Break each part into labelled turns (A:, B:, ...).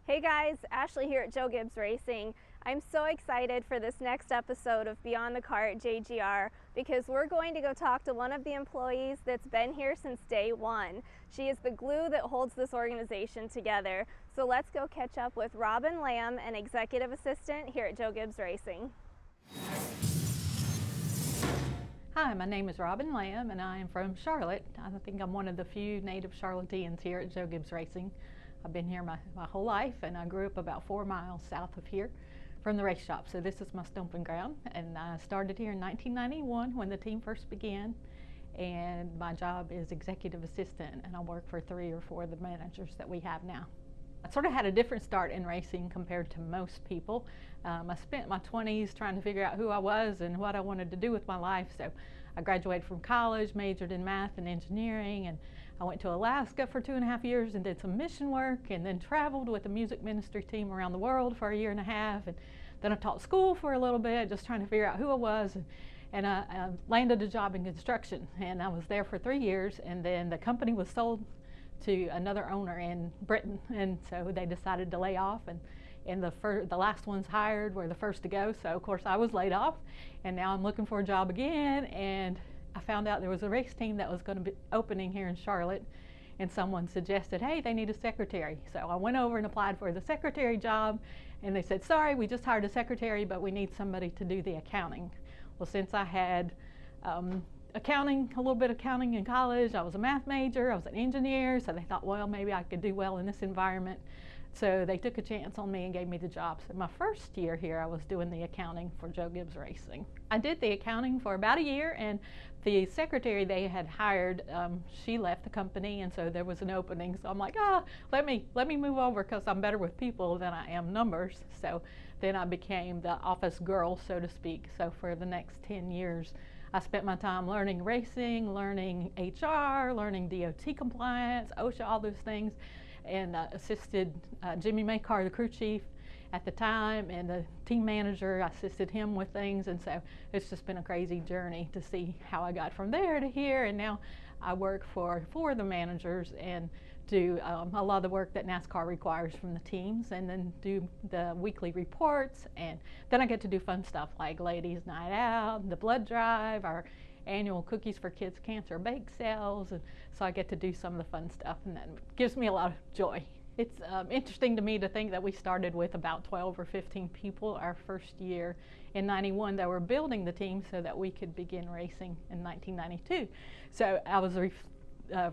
A: Hey guys, Ashley here at Gibbs Racing. I'm so excited for this next episode of Beyond the Car at JGR because we're going to go talk to one of the employees that's been here since day one. She is the glue that holds this organization together. So let's go catch up with Robin Lambe, an executive assistant here at Gibbs Racing.
B: Hi, my name is Robin Lambe and I am from Charlotte. I think I'm one of the few native Charlotteans here at Gibbs Racing. I've been here my whole life, and I grew up about 4 miles south of here from the race shop. So this is my stomping ground, and I started here in 1991 when the team first began, and my job is executive assistant, and I work for 3 or 4 of the managers that we have now. I sort of had a different start in racing compared to most people. I spent my 20s trying to figure out who I was and what I wanted to do with my life. So I graduated from college, majored in math and engineering, and I went to Alaska for 2.5 years and did some mission work, and then traveled with a music ministry team around the world for 1.5 years. And then I taught school for a little bit, just trying to figure out who I was. And I landed a job in construction, and I was there for 3 years, and then the company was sold to another owner in Britain, and so they decided to lay off, and the last ones hired were the first to go. So of course I was laid off, and now I'm looking for a job again, and I found out there was a race team that was going to be opening here in Charlotte, and someone suggested, hey, they need a secretary. So I went over and applied for the secretary job, and they said, sorry, we just hired a secretary, but we need somebody to do the accounting. Well, since I had accounting, a little bit of accounting in college, I was a math major, I was an engineer, so they thought, well, maybe I could do well in this environment. So they took a chance on me and gave me the job. So my first year here, I was doing the accounting for Gibbs Racing. I did the accounting for about a year, and the secretary they had hired, she left the company, and so there was an opening. So I'm like, let me move over because I'm better with people than I am numbers. So then I became the office girl, so to speak. So for the next 10 years, I spent my time learning racing, learning HR, learning DOT compliance, OSHA, all those things, and assisted Jimmy Maycar, the crew chief at the time, and the team manager. I assisted him with things, and so it's just been a crazy journey to see how I got from there to here. And now I work for 4 of the managers and do a lot of the work that NASCAR requires from the teams, and then do the weekly reports, and then I get to do fun stuff like Ladies Night Out, the blood drive, our annual Cookies for Kids Cancer bake sales, and so I get to do some of the fun stuff, and that gives me a lot of joy. It's interesting to me to think that we started with about 12 or 15 people our first year in '91 that were building the team so that we could begin racing in 1992. So I was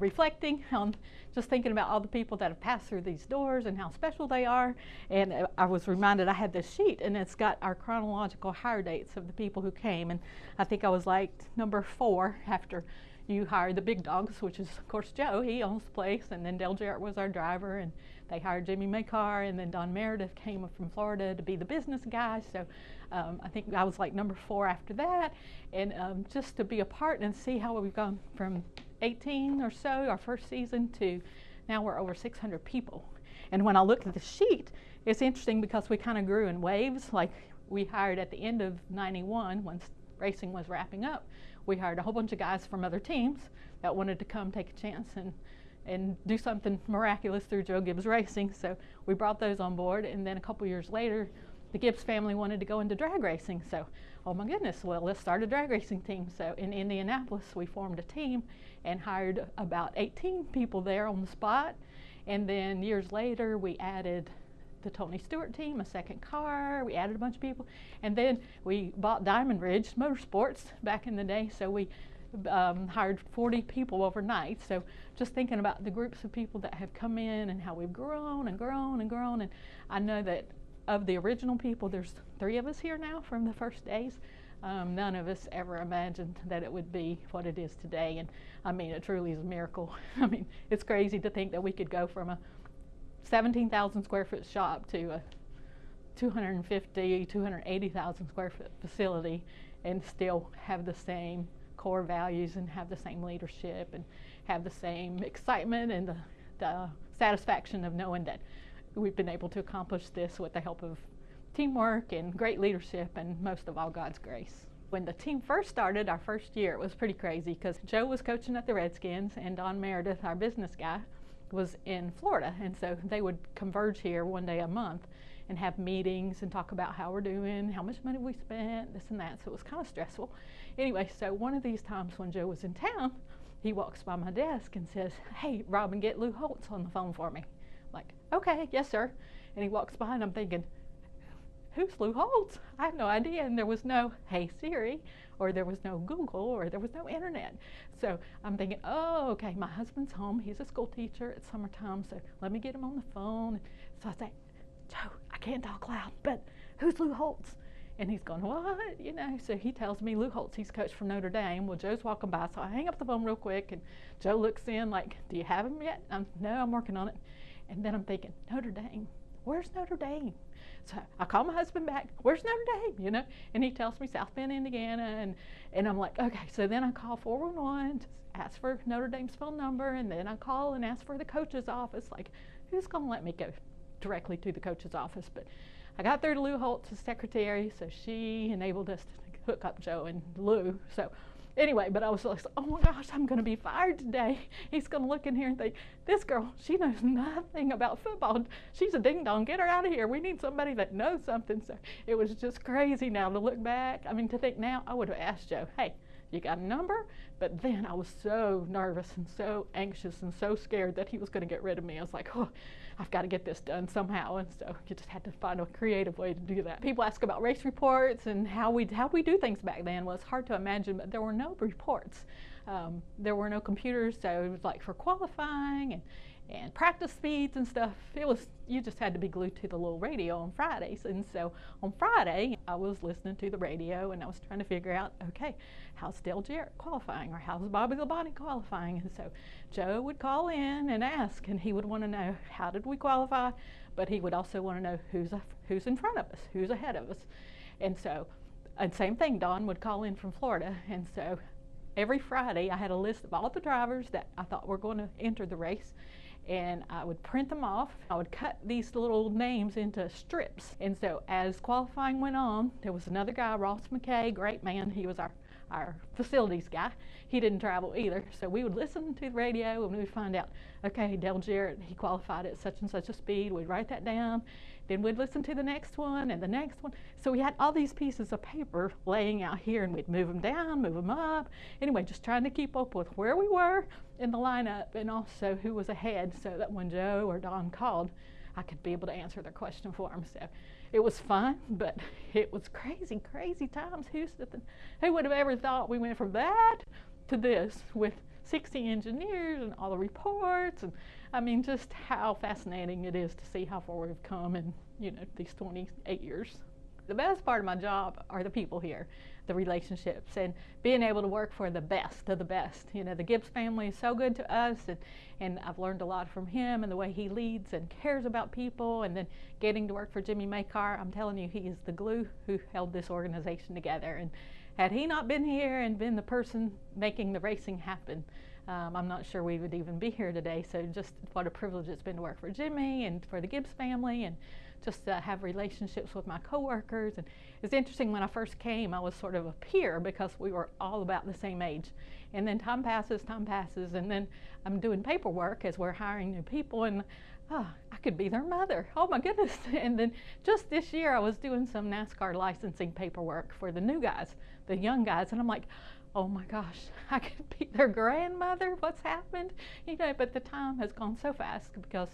B: reflecting on just thinking about all the people that have passed through these doors and how special they are, and I was reminded I had this sheet, and it's got our chronological hire dates of the people who came, and I think I was like number 4 after you hired the big dogs, which is of course Joe, he owns the place, and then Dale Jarrett was our driver, and they hired Jimmy Maycar, and then Don Meredith came from Florida to be the business guy. So I think I was like number 4 after that, and just to be a part and see how we've gone from 18 or so our first season to now we're over 600 people. And when I look at the sheet, it's interesting because we kind of grew in waves. Like we hired at the end of '91 when racing was wrapping up, we hired a whole bunch of guys from other teams that wanted to come take a chance and do something miraculous through Gibbs Racing. So we brought those on board, and then a couple years later the Gibbs family wanted to go into drag racing. So, oh my goodness, well, let's start a drag racing team. So in Indianapolis, we formed a team and hired about 18 people there on the spot. And then years later, we added the Tony Stewart team, a second car, we added a bunch of people. And then we bought Diamond Ridge Motorsports back in the day. So we hired 40 people overnight. So just thinking about the groups of people that have come in and how we've grown and grown and grown. And I know that of the original people, there's 3 of us here now from the first days. None of us ever imagined that it would be what it is today. And I mean, it truly is a miracle. I mean, it's crazy to think that we could go from a 17,000 square foot shop to a 250, 280,000 square foot facility and still have the same core values and have the same leadership and have the same excitement and the satisfaction of knowing that we've been able to accomplish this with the help of teamwork and great leadership and most of all God's grace. When the team first started, our first year, it was pretty crazy because Joe was coaching at the Redskins and Don Meredith, our business guy, was in Florida, and so they would converge here one day a month and have meetings and talk about how we're doing, how much money we spent, this and that. So it was kind of stressful. Anyway, so one of these times when Joe was in town, he walks by my desk and says, "Hey, Robin, get Lou Holtz on the phone for me." I'm like, "Okay, yes, sir." And he walks by and I'm thinking, who's Lou Holtz? I had no idea, and there was no "Hey Siri," or there was no Google, or there was no internet. So I'm thinking, oh, okay, my husband's home. He's a school teacher. It's summertime, so let me get him on the phone. So I say, "Joe, I can't talk loud, but who's Lou Holtz?" And he's going, "What?" You know, so he tells me Lou Holtz, he's coach from Notre Dame. Well, Joe's walking by, so I hang up the phone real quick, and Joe looks in like, "Do you have him yet?" No, I'm working on it. And then I'm thinking, Notre Dame, where's Notre Dame? So I call my husband back, "Where's Notre Dame?" You know, and he tells me South Bend, Indiana, and I'm like, okay. So then I call 411 to ask for Notre Dame's phone number, and then I call and ask for the coach's office. Like, who's going to let me go directly to the coach's office? But I got through to Lou Holtz's secretary, so she enabled us to hook up Joe and Lou. So anyway, but I was like, oh my gosh, I'm going to be fired today. He's going to look in here and think, this girl, she knows nothing about football. She's a ding-dong. Get her out of here. We need somebody that knows something. So it was just crazy now to look back. I mean, to think now, I would have asked Joe, "Hey, you got a number?" But then I was so nervous and so anxious and so scared that he was going to get rid of me. I was like, oh, I've got to get this done somehow. And so you just had to find a creative way to do that. People ask about race reports and how we do things back then. Well, it's hard to imagine, but there were no reports. There were no computers, so it was like for qualifying and practice speeds and stuff. You just had to be glued to the little radio on Fridays. And so on Friday, I was listening to the radio and I was trying to figure out, okay, how's Dale Jarrett qualifying, or how's Bobby Labonte qualifying? And so Joe would call in and ask, and he would want to know, how did we qualify? But he would also want to know who's in front of us, who's ahead of us. And so, and same thing, Don would call in from Florida. And so every Friday I had a list of all the drivers that I thought were going to enter the race, and I would print them off. I would cut these little names into strips. And so as qualifying went on, there was another guy, Ross McKay, great man. He was our facilities guy. He didn't travel either. So we would listen to the radio and we would find out, okay, Dale Jarrett, he qualified at such and such a speed. We'd write that down. Then we'd listen to the next one and the next one. So we had all these pieces of paper laying out here, and we'd move them down, move them up. Anyway, just trying to keep up with where we were in the lineup and also who was ahead, so that when Joe or Don called, I could be able to answer their question for them. So it was fun, but it was crazy, crazy times. Who would have ever thought we went from that to this with 60 engineers and all the reports? And I mean, just how fascinating it is to see how far we've come in, these 28 years. The best part of my job are the people here, the relationships, and being able to work for the best of the best. The Gibbs family is so good to us, and I've learned a lot from him and the way he leads and cares about people. And then getting to work for Jimmy Maycar, I'm telling you, he is the glue who held this organization together. And had he not been here and been the person making the racing happen, I'm not sure we would even be here today. So just what a privilege it's been to work for Jimmy and for the Gibbs family, and just to have relationships with my coworkers. And it's interesting, when I first came, I was sort of a peer because we were all about the same age. And then time passes, and then I'm doing paperwork as we're hiring new people, and I could be their mother. Oh my goodness. And then just this year I was doing some NASCAR licensing paperwork for the new guys, the young guys, and I'm like, oh my gosh, I could be their grandmother. What's happened? But the time has gone so fast because,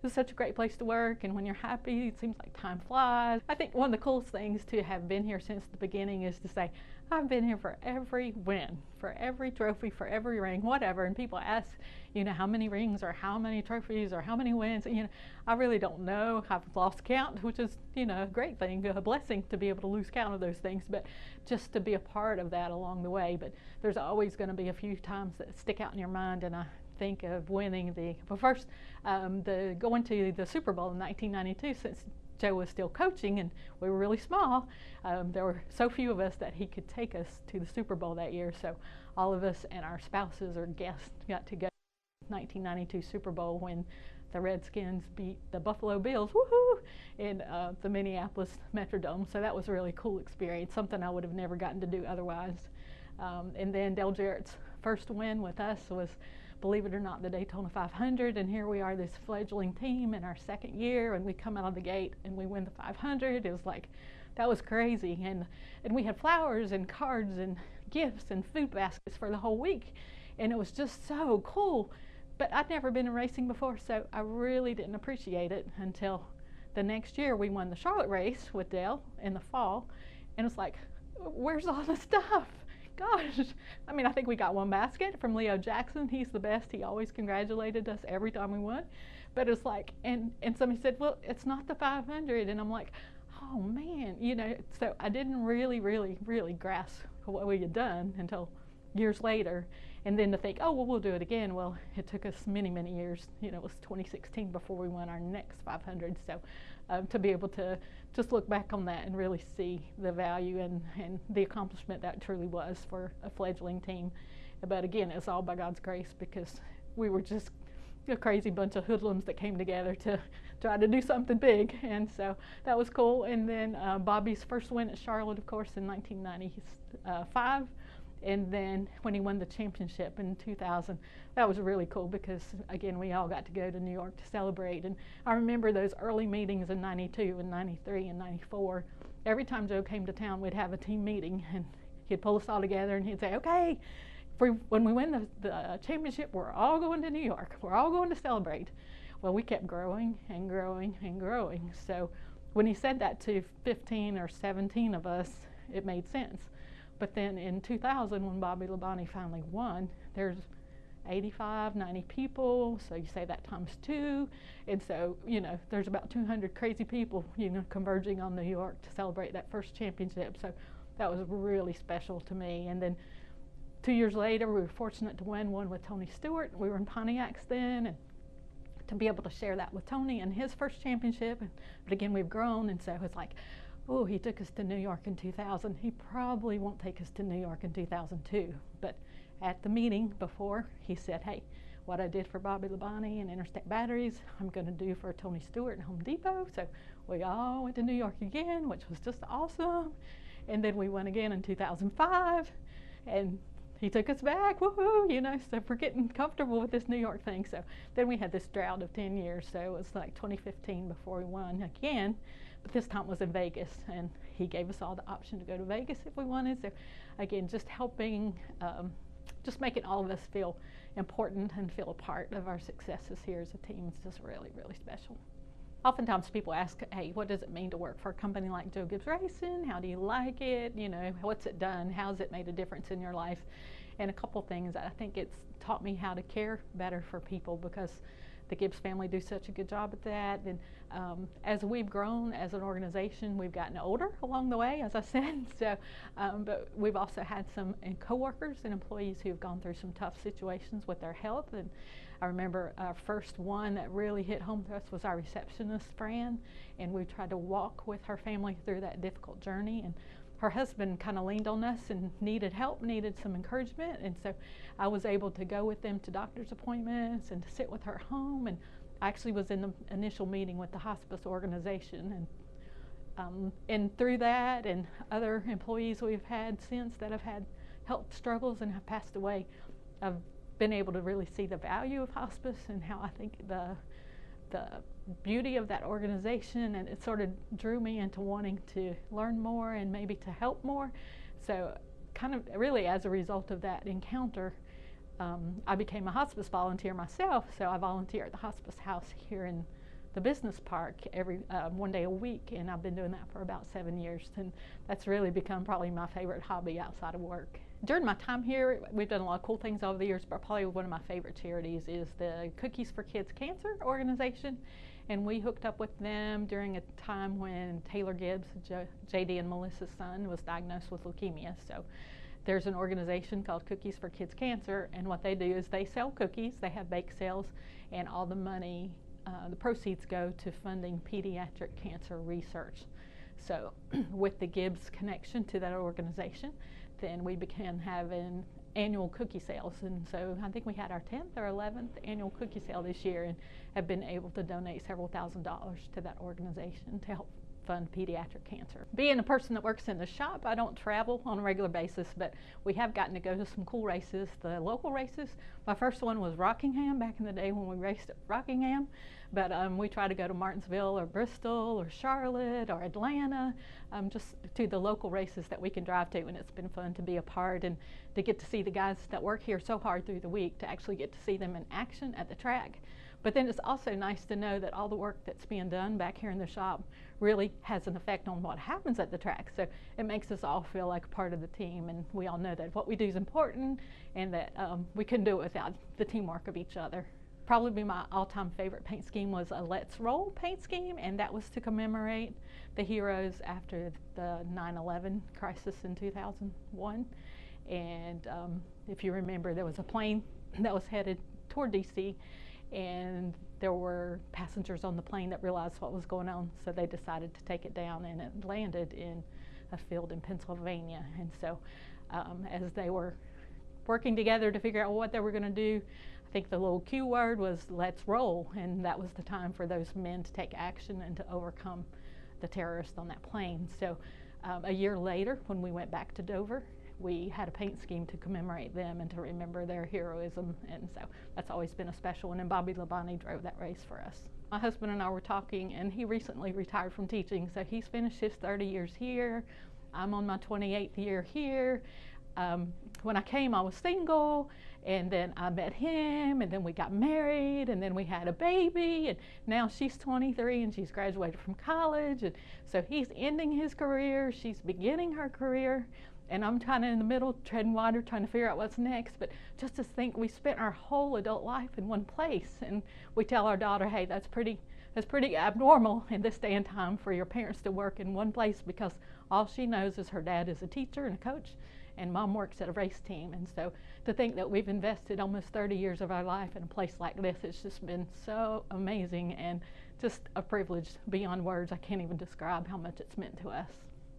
B: it's such a great place to work, and when you're happy, it seems like time flies. I think one of the coolest things to have been here since the beginning is to say, I've been here for every win, for every trophy, for every ring, whatever. And people ask, how many rings or how many trophies or how many wins. I really don't know. I've lost count, which is, a great thing, a blessing to be able to lose count of those things, but just to be a part of that along the way. But there's always going to be a few times that stick out in your mind, and I think of winning going to the Super Bowl in 1992, since Joe was still coaching and we were really small. There were so few of us that he could take us to the Super Bowl that year. So all of us and our spouses or guests got to go to the 1992 Super Bowl when the Redskins beat the Buffalo Bills, woohoo, in the Minneapolis Metrodome. So that was a really cool experience, something I would have never gotten to do otherwise. And then Dale Jarrett's first win with us was believe it or not, the Daytona 500, and here we are, this fledgling team in our second year, and we come out of the gate and we win the 500. It was like, that was crazy. And we had flowers and cards and gifts and food baskets for the whole week, and it was just so cool. But I'd never been in racing before, so I really didn't appreciate it until the next year we won the Charlotte race with Dale in the fall, and it's like, where's all the stuff? Gosh, I mean, I think we got one basket from Leo Jackson. He's the best. He always congratulated us every time we won. But it's like, and somebody said, well, it's not the 500, and I'm like, oh man, you know. So I didn't really grasp what we had done until years later, and then to think, oh well, we'll do it again. Well, it took us many years. You know, it was 2016 before we won our next 500. So to be able to just look back on that and really see the value and the accomplishment that truly was for a fledgling team. But again, it's all by God's grace, because we were just a crazy bunch of hoodlums that came together to try to do something big, and so that was cool. And then Bobby's first win at Charlotte, of course, in 1995. And then when he won the championship in 2000, that was really cool, because again, we all got to go to New York to celebrate. And I remember those early meetings in 92 and 93 and 94. Every time Joe came to town, we'd have a team meeting, and he'd pull us all together and he'd say, okay, when we win the championship, we're all going to New York. We're all going to celebrate. Well, we kept growing and growing and growing. So when he said that to 15 or 17 of us, it made sense. But then in 2000, when Bobby Labonte finally won, there's 85, 90 people, so you say that times 2, and so, you know, there's about 200 crazy people, you know, converging on New York to celebrate that first championship. So that was really special to me. And then 2 years later, we were fortunate to win one with Tony Stewart. We were in Pontiacs then, and to be able to share that with Tony and his first championship. But again, we've grown, and so it's like, oh, he took us to New York in 2000. He probably won't take us to New York in 2002. But at the meeting before, he said, hey, what I did for Bobby Labonte and Interstate Batteries, I'm going to do for Tony Stewart and Home Depot. So we all went to New York again, which was just awesome. And then we went again in 2005, and he took us back, woohoo, you know, so we're getting comfortable with this New York thing. So then we had this drought of 10 years, so it was like 2015 before we won again. But this time was in Vegas, and he gave us all the option to go to Vegas if we wanted. So again, just helping, just making all of us feel important and feel a part of our successes here as a team is just really special. Oftentimes people ask, hey, what does it mean to work for a company like Joe Gibbs Racing? How do you like it? You know, what's it done? How's it made a difference in your life? And a couple things, I think it's taught me how to care better for people, because the Gibbs family do such a good job at that. And as we've grown as an organization, we've gotten older along the way, as I said. So, but we've also had some coworkers and employees who've gone through some tough situations with their health. And I remember our first one that really hit home to us was our receptionist, Fran, and we tried to walk with her family through that difficult journey. And her husband kind of leaned on us and needed help, needed some encouragement, and so I was able to go with them to doctor's appointments and to sit with her home. And I actually was in the initial meeting with the hospice organization, and through that and other employees we've had since that have had health struggles and have passed away, I've been able to really see the value of hospice and how I think the beauty of that organization, and it sort of drew me into wanting to learn more and maybe to help more. So kind of really as a result of that encounter, I became a hospice volunteer myself. So I volunteer at the hospice house here in the business park every one day a week, and I've been doing that for about 7 years, and that's really become probably my favorite hobby outside of work. During my time here, we've done a lot of cool things over the years, but probably one of my favorite charities is the Cookies for Kids Cancer organization. And we hooked up with them during a time when Taylor Gibbs, JD and Melissa's son, was diagnosed with leukemia. So there's an organization called Cookies for Kids Cancer, and what they do is they sell cookies, they have bake sales, and all the money, the proceeds go to funding pediatric cancer research. So with the Gibbs connection to that organization, then we began having annual cookie sales, and so I think we had our 10th or 11th annual cookie sale this year, and have been able to donate several $1,000s to that organization to help fund pediatric cancer. Being a person that works in the shop, I don't travel on a regular basis, but we have gotten to go to some cool races, the local races. My first one was Rockingham, back in the day when we raced at Rockingham, but we try to go to Martinsville or Bristol or Charlotte or Atlanta, just to the local races that we can drive to, and it's been fun to be a part and to get to see the guys that work here so hard through the week, to actually get to see them in action at the track. But then it's also nice to know that all the work that's being done back here in the shop really has an effect on what happens at the track. So it makes us all feel like a part of the team, and we all know that what we do is important and that we couldn't do it without the teamwork of each other. Probably my all-time favorite paint scheme was a Let's Roll paint scheme, and that was to commemorate the heroes after the 9/11 crisis in 2001. And if you remember, there was a plane that was headed toward DC, and there were passengers on the plane that realized what was going on, so they decided to take it down, and it landed in a field in Pennsylvania. And so as they were working together to figure out what they were going to do, I think the little cue word was "let's roll," and that was the time for those men to take action and to overcome the terrorists on that plane. So a year later, when we went back to Dover, we had a paint scheme to commemorate them and to remember their heroism, and so that's always been a special one, and Bobby Labonte drove that race for us. My husband and I were talking, and he recently retired from teaching, so he's finished his 30 years here. I'm on my 28th year here. When I came, I was single, and then I met him, and then we got married, and then we had a baby, and now she's 23 and she's graduated from college, and so he's ending his career, she's beginning her career, and I'm kind of in the middle, treading water, trying to figure out what's next. But just to think we spent our whole adult life in one place, and we tell our daughter, hey, that's pretty abnormal in this day and time for your parents to work in one place, because all she knows is her dad is a teacher and a coach, and mom works at a race team. And so to think that we've invested almost 30 years of our life in a place like this, it's just been so amazing and just a privilege beyond words. I can't even describe how much it's meant to us.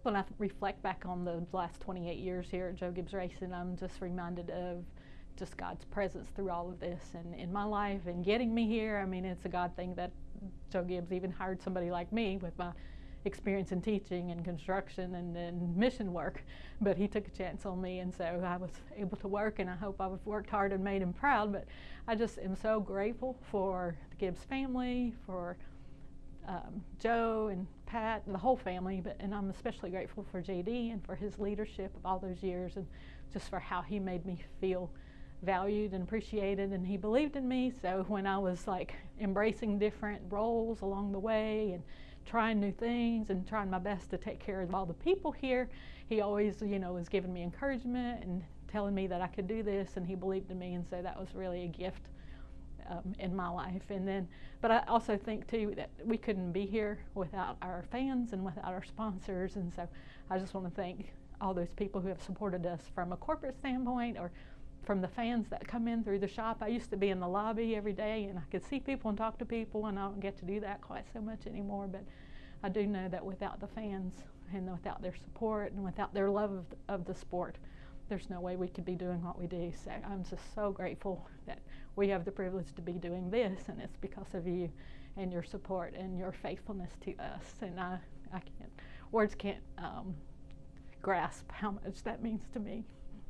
B: When I reflect back on the last 28 years here at Joe Gibbs Racing, I'm just reminded of just God's presence through all of this and in my life and getting me here. I mean, it's a God thing that Joe Gibbs even hired somebody like me with my experience in teaching and construction and mission work, but he took a chance on me, and so I was able to work, and I hope I've worked hard and made him proud. But I just am so grateful for the Gibbs family, for Joe and Pat and the whole family, and I'm especially grateful for JD and for his leadership of all those years, and just for how he made me feel valued and appreciated, and he believed in me. So when I was like embracing different roles along the way and trying new things and trying my best to take care of all the people here, he always, was giving me encouragement and telling me that I could do this, and he believed in me, and so that was really a gift in my life. And then, but I also think too that we couldn't be here without our fans and without our sponsors, and so I just want to thank all those people who have supported us from a corporate standpoint or from the fans that come in through the shop. I used to be in the lobby every day, and I could see people and talk to people, and I don't get to do that quite so much anymore, but I do know that without the fans and without their support and without their love of the sport, there's no way we could be doing what we do. So I'm just so grateful that we have the privilege to be doing this, and it's because of you and your support and your faithfulness to us. And words can't grasp how much that means to me.